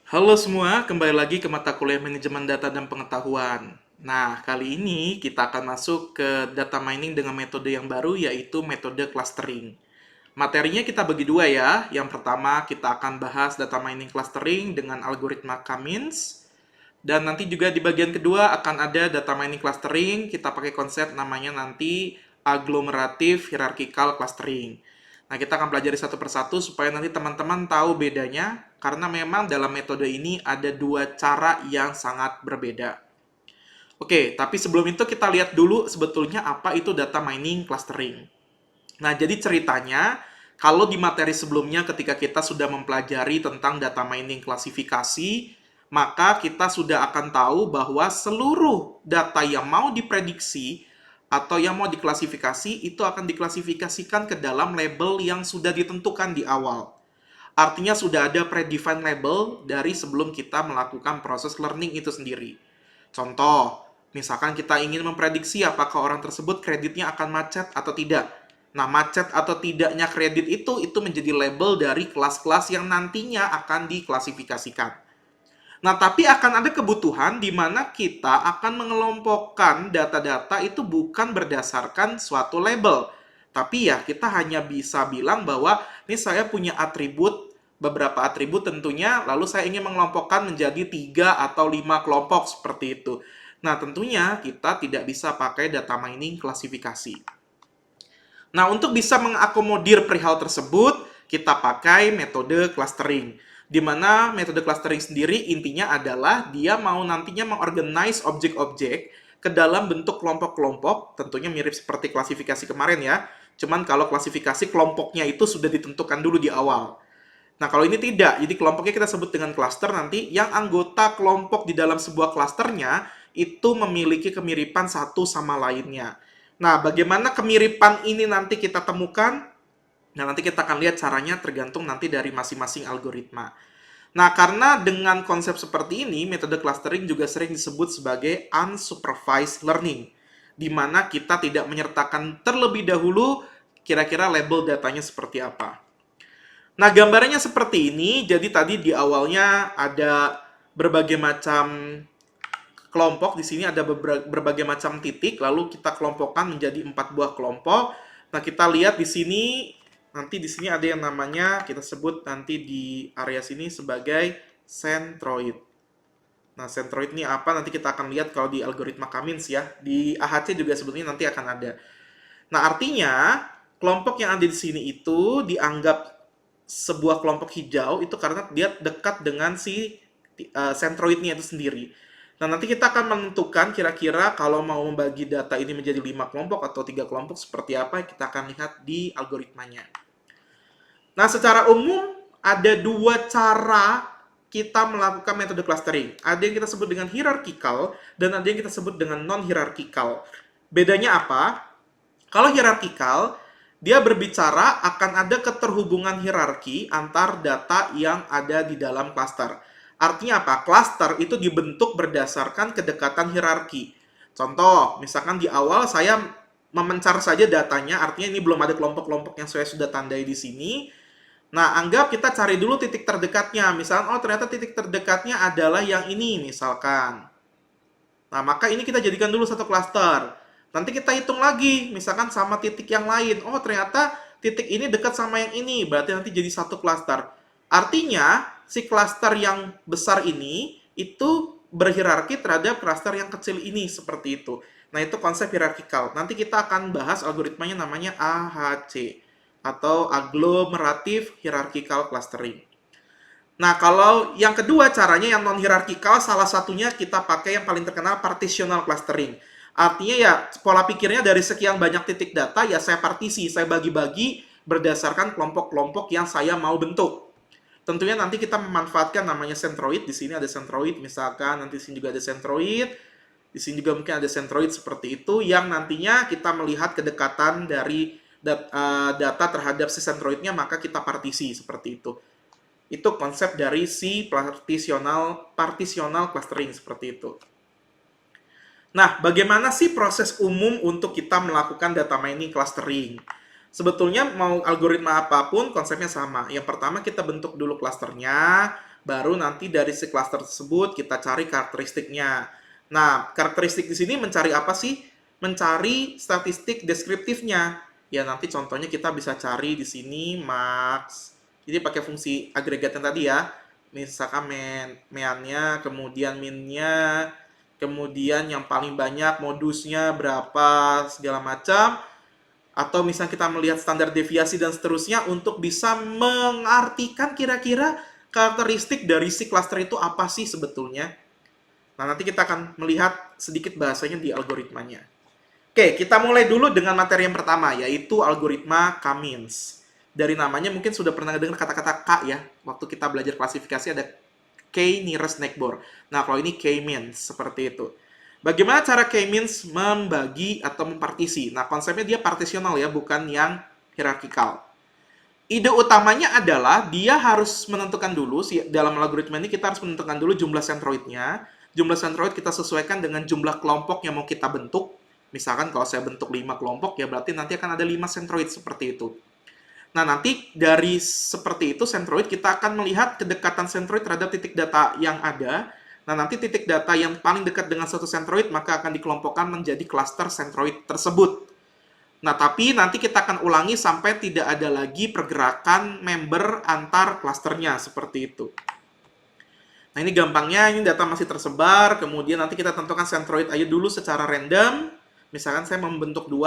Halo semua, kembali lagi ke mata kuliah Manajemen Data dan Pengetahuan. Nah, kali ini kita akan masuk ke data mining dengan metode yang baru, yaitu metode clustering. Materinya kita bagi dua ya. Yang pertama, kita akan bahas data mining clustering dengan algoritma K-means. Dan nanti juga di bagian kedua akan ada data mining clustering, kita pakai konsep namanya nanti agglomerative hierarchical clustering. Nah, kita akan pelajari satu persatu supaya nanti teman-teman tahu bedanya, karena memang dalam metode ini ada dua cara yang sangat berbeda. Oke, tapi sebelum itu kita lihat dulu sebetulnya apa itu data mining clustering. Nah, jadi ceritanya, kalau di materi sebelumnya ketika kita sudah mempelajari tentang data mining klasifikasi, maka kita sudah akan tahu bahwa seluruh data yang mau diprediksi atau yang mau diklasifikasi itu akan diklasifikasikan ke dalam label yang sudah ditentukan di awal. Artinya sudah ada predefined label dari sebelum kita melakukan proses learning itu sendiri. Contoh, misalkan kita ingin memprediksi apakah orang tersebut kreditnya akan macet atau tidak. Nah, macet atau tidaknya kredit itu menjadi label dari kelas-kelas yang nantinya akan diklasifikasikan. Nah, tapi akan ada kebutuhan di mana kita akan mengelompokkan data-data itu bukan berdasarkan suatu label. Tapi ya, kita hanya bisa bilang bahwa ini saya punya atribut, beberapa atribut tentunya, lalu saya ingin mengelompokkan menjadi 3 atau 5 kelompok seperti itu. Nah, tentunya kita tidak bisa pakai data mining klasifikasi. Nah, untuk bisa mengakomodir perihal tersebut, kita pakai metode clustering. Di mana metode clustering sendiri intinya adalah dia mau nantinya mengorganize objek-objek ke dalam bentuk kelompok-kelompok, tentunya mirip seperti klasifikasi kemarin ya. Cuman kalau klasifikasi kelompoknya itu sudah ditentukan dulu di awal. Nah, kalau ini tidak, jadi kelompoknya kita sebut dengan cluster nanti, yang anggota kelompok di dalam sebuah clusternya itu memiliki kemiripan satu sama lainnya. Nah, bagaimana kemiripan ini nanti kita temukan? Nah, nanti kita akan lihat caranya tergantung nanti dari masing-masing algoritma. Nah, karena dengan konsep seperti ini, metode clustering juga sering disebut sebagai unsupervised learning, di mana kita tidak menyertakan terlebih dahulu kira-kira label datanya seperti apa. Nah, gambarannya seperti ini. Jadi tadi di awalnya ada berbagai macam kelompok. Di sini ada berbagai macam titik. Lalu kita kelompokkan menjadi 4 buah kelompok. Nah, kita lihat di sini. Nanti di sini ada yang namanya, kita sebut nanti di area sini sebagai centroid. Nah, centroid ini apa? Nanti kita akan lihat kalau di algoritma K-means ya. Di AHC juga sebetulnya nanti akan ada. Nah, artinya kelompok yang ada di sini itu dianggap sebuah kelompok hijau itu karena dia dekat dengan si centroidnya itu sendiri. Nah, nanti kita akan menentukan kira-kira kalau mau membagi data ini menjadi 5 kelompok atau 3 kelompok seperti apa, kita akan lihat di algoritmanya. Nah, secara umum ada dua cara kita melakukan metode clustering. Ada yang kita sebut dengan hierarchical dan ada yang kita sebut dengan non-hierarchical. Bedanya apa? Kalau hierarchical, dia berbicara akan ada keterhubungan hierarki antar data yang ada di dalam cluster. Artinya apa? Cluster itu dibentuk berdasarkan kedekatan hierarki. Contoh, misalkan di awal saya memencar saja datanya, artinya ini belum ada kelompok-kelompok yang saya sudah tandai di sini. Nah, anggap kita cari dulu titik terdekatnya. Misalkan, oh ternyata titik terdekatnya adalah yang ini, misalkan. Nah, maka ini kita jadikan dulu satu klaster. Nanti kita hitung lagi, misalkan sama titik yang lain. Oh, ternyata titik ini dekat sama yang ini, berarti nanti jadi satu klaster. Artinya, si klaster yang besar ini itu berhierarki terhadap klaster yang kecil ini, seperti itu. Nah, itu konsep hierarkikal. Nanti kita akan bahas algoritmanya namanya AHC, atau Agglomerative Hierarchical Clustering. Nah, kalau yang kedua caranya yang non-hierarkikal, salah satunya kita pakai yang paling terkenal partitional clustering. Artinya ya, pola pikirnya dari sekian banyak titik data, ya saya partisi, saya bagi-bagi berdasarkan kelompok-kelompok yang saya mau bentuk. Tentunya nanti kita memanfaatkan namanya centroid, di sini ada centroid misalkan, nanti di sini juga ada centroid, di sini juga mungkin ada centroid seperti itu, yang nantinya kita melihat kedekatan dari data terhadap si centroidnya, maka kita partisi seperti itu. Itu konsep dari si partitional clustering seperti itu. Nah, bagaimana sih proses umum untuk kita melakukan data mining clustering? Sebetulnya mau algoritma apapun konsepnya sama. Yang pertama kita bentuk dulu klasternya, Baru nanti dari si cluster tersebut kita cari karakteristiknya. Nah, karakteristik di sini mencari apa sih? Mencari statistik deskriptifnya. Ya, nanti contohnya kita bisa cari di sini max. Jadi pakai fungsi agregat yang tadi ya. Misalkan meannya, kemudian minnya, kemudian yang paling banyak modusnya berapa, segala macam. Atau misalnya kita melihat standar deviasi dan seterusnya untuk bisa mengartikan kira-kira karakteristik dari si cluster itu apa sih sebetulnya. Nah, nanti kita akan melihat sedikit bahasanya di algoritmanya. Oke, kita mulai dulu dengan materi yang pertama, yaitu algoritma K-means. Dari namanya mungkin sudah pernah dengar kata-kata K ya. Waktu kita belajar klasifikasi ada K nearest neighbor. Nah, kalau ini K-means, seperti itu. Bagaimana cara K-means membagi atau mempartisi? Nah, konsepnya dia partisional ya, bukan yang hierarkikal. Ide utamanya adalah dia harus menentukan dulu, dalam algoritma ini kita harus menentukan dulu jumlah sentroidnya. Jumlah sentroid kita sesuaikan dengan jumlah kelompok yang mau kita bentuk. Misalkan kalau saya bentuk 5 kelompok, ya berarti nanti akan ada 5 sentroid seperti itu. Nah, nanti dari seperti itu sentroid, kita akan melihat kedekatan sentroid terhadap titik data yang ada. Nah, nanti titik data yang paling dekat dengan suatu sentroid, maka akan dikelompokkan menjadi klaster sentroid tersebut. Nah, tapi nanti kita akan ulangi sampai tidak ada lagi pergerakan member antar klasternya, seperti itu. Nah, ini gampangnya, ini data masih tersebar, kemudian nanti kita tentukan sentroid aja dulu secara random. Misalkan saya membentuk 2,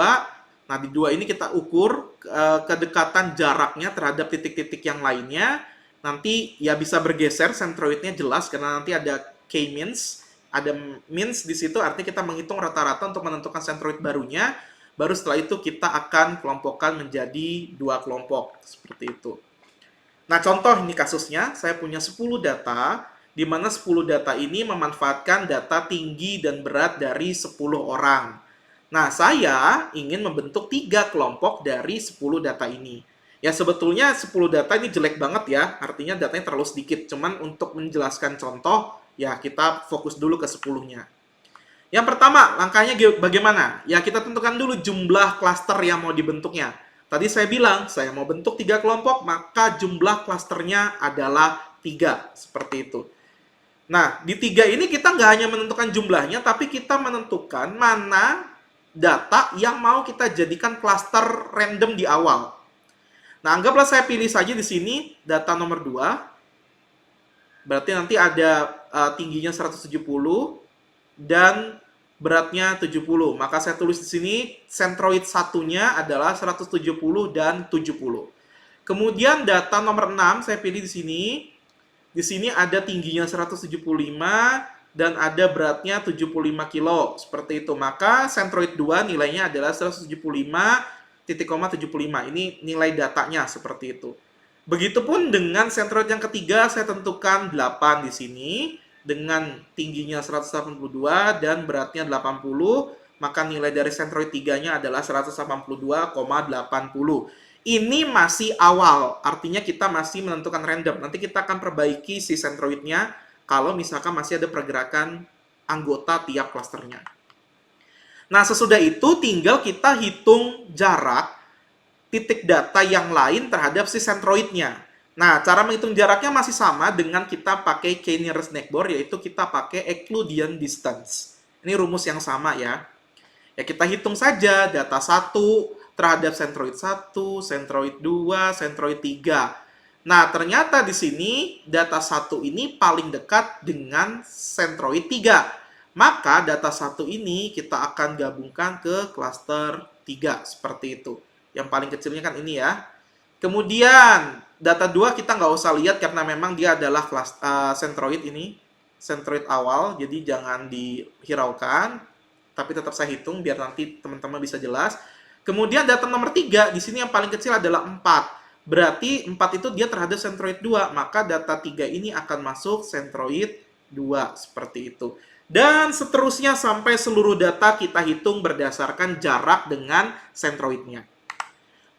nah di 2 ini kita ukur kedekatan jaraknya terhadap titik-titik yang lainnya. Nanti ya bisa bergeser sentroidnya jelas karena nanti ada K-means, ada means di situ artinya kita menghitung rata-rata untuk menentukan sentroid barunya. Baru setelah itu kita akan kelompokkan menjadi 2 kelompok seperti itu. Nah, contoh ini kasusnya, saya punya 10 data, di mana 10 data ini memanfaatkan data tinggi dan berat dari 10 orang. Nah, saya ingin membentuk 3 kelompok dari 10 data ini. Ya, sebetulnya 10 data ini jelek banget ya, artinya datanya terlalu sedikit. Cuman untuk menjelaskan contoh, ya kita fokus dulu ke 10-nya. Yang pertama, langkahnya bagaimana? Ya, kita tentukan dulu jumlah klaster yang mau dibentuknya. Tadi saya bilang, saya mau bentuk 3 kelompok, maka jumlah klasternya adalah 3. Seperti itu. Nah, di 3 ini kita nggak hanya menentukan jumlahnya, tapi kita menentukan mana data yang mau kita jadikan klaster random di awal. Nah, anggaplah saya pilih saja di sini data nomor 2. Berarti nanti ada tingginya 170 dan beratnya 70. Maka saya tulis di sini sentroid satunya adalah 170 dan 70. Kemudian data nomor 6 saya pilih di sini. Di sini ada tingginya 175 dan ada beratnya 75 kilo. Seperti itu. Maka sentroid 2 nilainya adalah 175,75. Ini nilai datanya seperti itu. Begitupun dengan sentroid yang ketiga, saya tentukan 8 di sini dengan tingginya 182 dan beratnya 80. Maka nilai dari sentroid 3-nya adalah 182,80. Ini masih awal, artinya kita masih menentukan random. Nanti kita akan perbaiki si sentroidnya kalau misalkan masih ada pergerakan anggota tiap klasternya. Nah, sesudah itu tinggal kita hitung jarak titik data yang lain terhadap si sentroidnya. Nah, cara menghitung jaraknya masih sama dengan kita pakai K nearest neighbor, yaitu kita pakai Euclidean distance. Ini rumus yang sama ya. Ya, kita hitung saja data 1 terhadap sentroid 1, sentroid 2, sentroid 3. Nah, ternyata di sini data 1 ini paling dekat dengan sentroid 3. Maka data 1 ini kita akan gabungkan ke klaster 3, seperti itu. Yang paling kecilnya kan ini ya. Kemudian, data 2 kita nggak usah lihat karena memang dia adalah sentroid ini. Sentroid awal, jadi jangan dihiraukan. Tapi tetap saya hitung biar nanti teman-teman bisa jelas. Kemudian data nomor 3, di sini yang paling kecil adalah 4. Berarti 4 itu dia terhadap sentroid 2, maka data 3 ini akan masuk sentroid 2, seperti itu. Dan seterusnya sampai seluruh data kita hitung berdasarkan jarak dengan sentroidnya.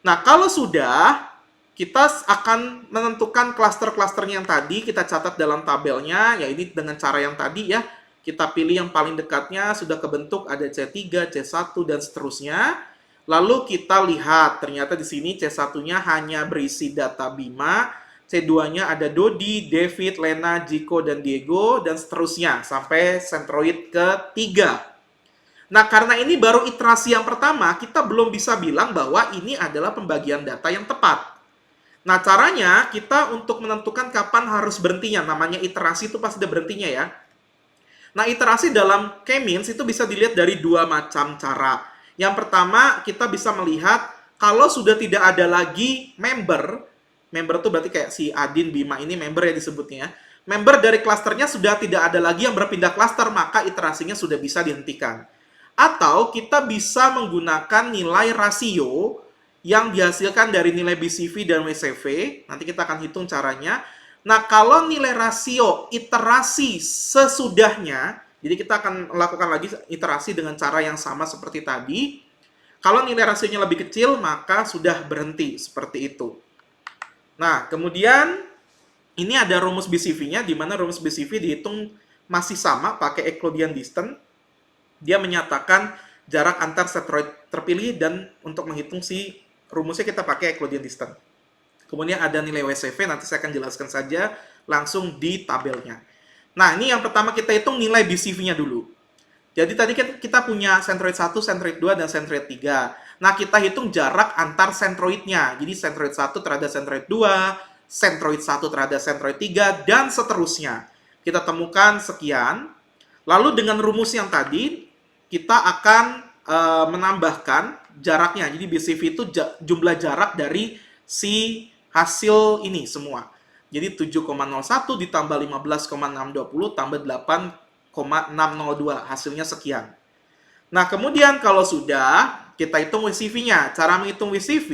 Nah, kalau sudah, kita akan menentukan klaster-klasternya yang tadi, kita catat dalam tabelnya, ya ini dengan cara yang tadi ya. Kita pilih yang paling dekatnya, sudah kebentuk ada C3, C1, dan seterusnya. Lalu kita lihat, ternyata di sini C1-nya hanya berisi data Bima, C2-nya ada Dodi, David, Lena, Jiko, dan Diego, dan seterusnya sampai centroid ketiga. Nah, karena ini baru iterasi yang pertama, kita belum bisa bilang bahwa ini adalah pembagian data yang tepat. Nah, caranya kita untuk menentukan kapan harus berhentinya. Namanya iterasi itu pasti ada berhentinya ya. Nah, iterasi dalam K-means itu bisa dilihat dari dua macam cara. Yang pertama, kita bisa melihat kalau sudah tidak ada lagi member itu berarti kayak si Adin, Bima ini member ya disebutnya. Member dari klasternya sudah tidak ada lagi yang berpindah klaster, maka iterasinya sudah bisa dihentikan. Atau kita bisa menggunakan nilai rasio yang dihasilkan dari nilai BCV dan WCV. Nanti kita akan hitung caranya. Nah, kalau nilai rasio iterasi sesudahnya, jadi kita akan melakukan lagi iterasi dengan cara yang sama seperti tadi. Kalau nilai rasionya lebih kecil, maka sudah berhenti seperti itu. Nah, kemudian ini ada rumus BCV-nya, di mana rumus BCV dihitung masih sama pakai Euclidean distance. Dia menyatakan jarak antar centroid terpilih, dan untuk menghitung si rumusnya kita pakai Euclidean distance. Kemudian ada nilai WCV, nanti saya akan jelaskan saja langsung di tabelnya. Nah, ini yang pertama kita hitung nilai BCV-nya dulu. Jadi tadi kita punya centroid 1, centroid 2, dan centroid 3. Nah, kita hitung jarak antar centroidnya. Jadi centroid 1 terhadap centroid 2, centroid 1 terhadap centroid 3, dan seterusnya. Kita temukan sekian. Lalu dengan rumus yang tadi, kita akan menambahkan jaraknya. Jadi BCV itu jumlah jarak dari si hasil ini semua. Jadi 7,01 ditambah 15,620 tambah 8,602. Hasilnya sekian. Nah, kemudian kalau sudah, kita hitung WCV-nya. Cara menghitung WCV,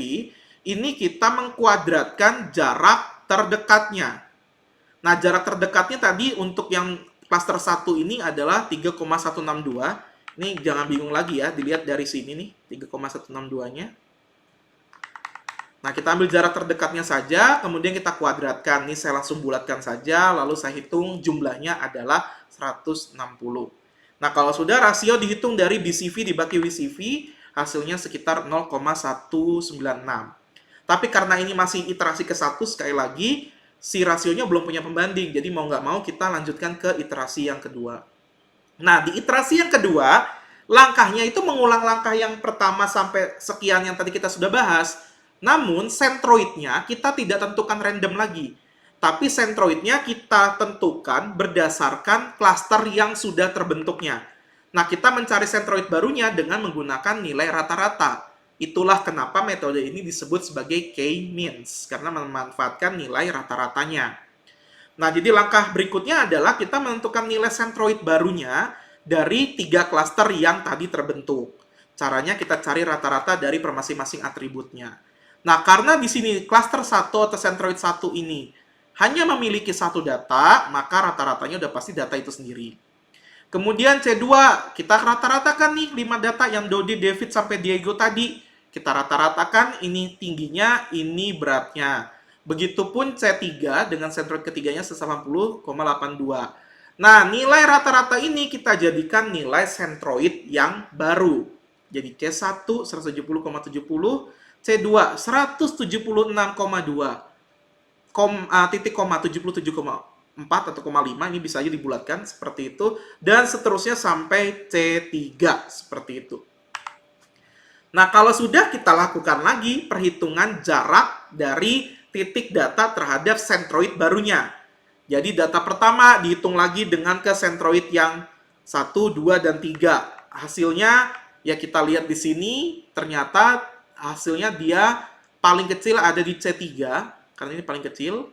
ini kita mengkuadratkan jarak terdekatnya. Nah, jarak terdekatnya tadi untuk yang klaster 1 ini adalah 3,162. Ini jangan bingung lagi ya, dilihat dari sini nih, 3,162-nya. Nah, kita ambil jarak terdekatnya saja, kemudian kita kuadratkan. Ini saya langsung bulatkan saja, lalu saya hitung jumlahnya adalah 160. Nah, kalau sudah rasio dihitung dari BCV dibagi WCV, hasilnya sekitar 0,196. Tapi karena ini masih iterasi ke-1, sekali lagi, si rasionya belum punya pembanding. Jadi mau nggak mau kita lanjutkan ke iterasi yang kedua. Nah, di iterasi yang kedua, langkahnya itu mengulang langkah yang pertama sampai sekian yang tadi kita sudah bahas. Namun, centroidnya kita tidak tentukan random lagi. Tapi centroidnya kita tentukan berdasarkan klaster yang sudah terbentuknya. Nah, kita mencari centroid barunya dengan menggunakan nilai rata-rata. Itulah kenapa metode ini disebut sebagai K-means, karena memanfaatkan nilai rata-ratanya. Nah, jadi langkah berikutnya adalah kita menentukan nilai centroid barunya dari 3 klaster yang tadi terbentuk. Caranya kita cari rata-rata dari per masing-masing atributnya. Nah, karena di sini klaster 1 atau centroid 1 ini hanya memiliki satu data, maka rata-ratanya udah pasti data itu sendiri. Kemudian C2, kita rata-ratakan nih 5 data yang Dodi, David, sampai Diego tadi. Kita rata-ratakan, ini tingginya, ini beratnya. Begitupun C3 dengan centroid ketiganya 180,82. Nah, nilai rata-rata ini kita jadikan nilai centroid yang baru. Jadi C1 170,70, C2 176,2, titik koma 77,4 atau 0,5, ini bisa aja dibulatkan seperti itu, dan seterusnya sampai C3 seperti itu. Nah, kalau sudah, kita lakukan lagi perhitungan jarak dari titik data terhadap centroid barunya. Jadi data pertama dihitung lagi dengan ke centroid yang 1, 2, dan 3. Hasilnya ya kita lihat di sini, ternyata hasilnya dia paling kecil ada di C3, karena ini paling kecil,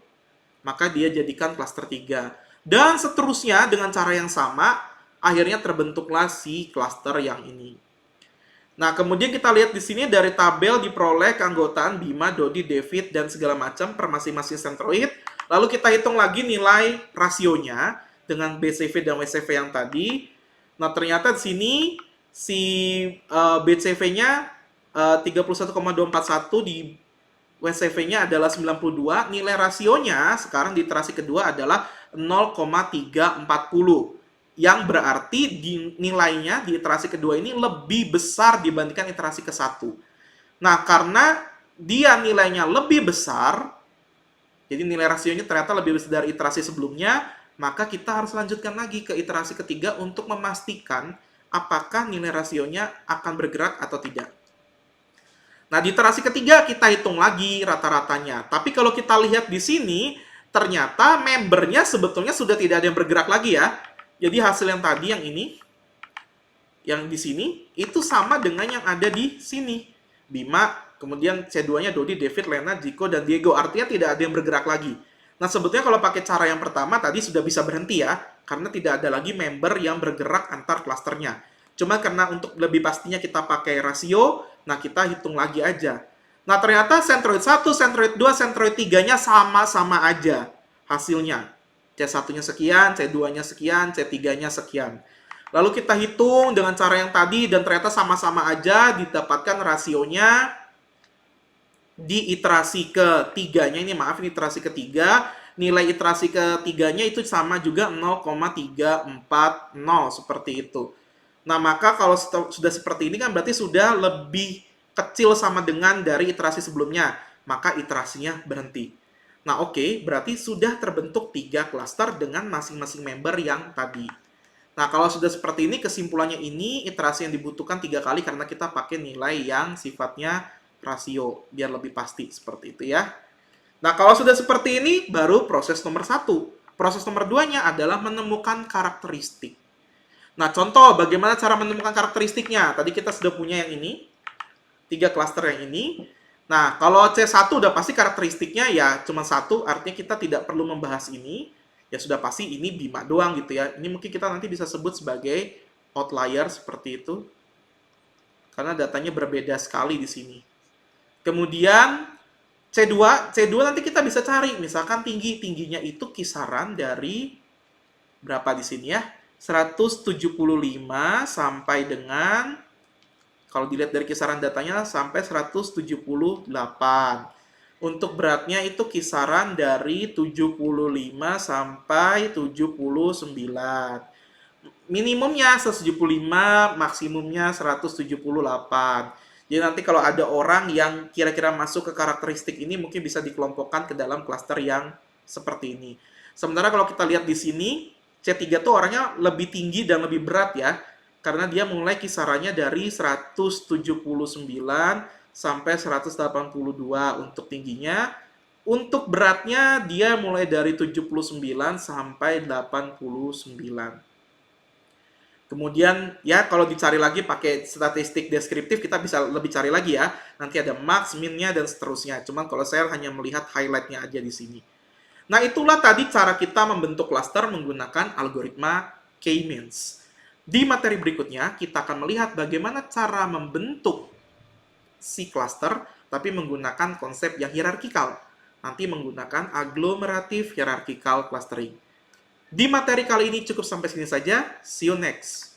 maka dia jadikan klaster 3. Dan seterusnya dengan cara yang sama, akhirnya terbentuklah si klaster yang ini. Nah, kemudian kita lihat di sini dari tabel diperoleh keanggotaan Bima, Dodi, David, dan segala macam per masing-masing centroid. Lalu kita hitung lagi nilai rasionya dengan BCV dan WCV yang tadi. Nah, ternyata di sini si BCV-nya 31,241, di WCV-nya adalah 92. Nilai rasionya sekarang di iterasi kedua adalah 0,340. Yang berarti nilainya di iterasi kedua ini lebih besar dibandingkan iterasi ke-1. Nah, karena dia nilainya lebih besar, Jadi nilai rasionya ternyata lebih besar dari iterasi sebelumnya, maka kita harus lanjutkan lagi ke iterasi ketiga untuk memastikan apakah nilai rasionya akan bergerak atau tidak. Nah, di iterasi ketiga kita hitung lagi rata-ratanya. Tapi kalau kita lihat di sini, ternyata membernya sebetulnya sudah tidak ada yang bergerak lagi ya. Jadi hasil yang tadi, yang ini, yang di sini, itu sama dengan yang ada di sini. Bima, kemudian C2-nya Dodi, David, Lena, Jiko, dan Diego. Artinya tidak ada yang bergerak lagi. Nah, sebetulnya kalau pakai cara yang pertama tadi sudah bisa berhenti ya, karena tidak ada lagi member yang bergerak antar klasternya. Cuma karena untuk lebih pastinya kita pakai rasio, nah kita hitung lagi aja. Nah, ternyata Centroid 1, Centroid 2, Centroid 3-nya sama-sama aja hasilnya. C1-nya sekian, C2-nya sekian, C3-nya sekian. Lalu kita hitung dengan cara yang tadi dan ternyata sama-sama aja didapatkan rasionya di iterasi ketiganya, ini maaf, ini iterasi ketiga, nilai iterasi ketiganya itu sama juga 0,340 seperti itu. Nah, maka kalau sudah seperti ini kan berarti sudah lebih kecil sama dengan dari iterasi sebelumnya, maka iterasinya berhenti. Nah, oke, berarti sudah terbentuk 3 klaster dengan masing-masing member yang tadi. Nah, kalau sudah seperti ini, kesimpulannya ini iterasi yang dibutuhkan 3 kali karena kita pakai nilai yang sifatnya rasio, biar lebih pasti seperti itu ya. Nah, kalau sudah seperti ini, baru proses nomor 1. Proses nomor 2-nya adalah menemukan karakteristik. Nah, contoh bagaimana cara menemukan karakteristiknya. Tadi kita sudah punya yang ini, 3 klaster yang ini. Nah, kalau C1 udah pasti karakteristiknya ya cuma 1, artinya kita tidak perlu membahas ini. Ya sudah pasti ini Bima doang gitu ya. Ini mungkin kita nanti bisa sebut sebagai outlier seperti itu. Karena datanya berbeda sekali di sini. Kemudian C2 nanti kita bisa cari, misalkan tingginya itu kisaran dari berapa di sini ya? 175 sampai dengan, kalau dilihat dari kisaran datanya, sampai 178. Untuk beratnya itu kisaran dari 75 sampai 79. Minimumnya 175, maksimumnya 178. Jadi nanti kalau ada orang yang kira-kira masuk ke karakteristik ini, mungkin bisa dikelompokkan ke dalam klaster yang seperti ini. Sementara kalau kita lihat di sini, C3 tuh orangnya lebih tinggi dan lebih berat ya. Karena dia mulai kisarannya dari 179 sampai 182 untuk tingginya. Untuk beratnya dia mulai dari 79 sampai 89. Kemudian ya kalau dicari lagi pakai statistik deskriptif kita bisa lebih cari lagi ya. Nanti ada max, minnya dan seterusnya. Cuman kalau saya hanya melihat highlightnya aja di sini. Nah, itulah tadi cara kita membentuk klaster menggunakan algoritma K-means. Di materi berikutnya kita akan melihat bagaimana cara membentuk si klaster tapi menggunakan konsep yang hierarkikal. Nanti menggunakan agglomerative hierarchical clustering. Di materi kali ini cukup sampai sini saja. See you next.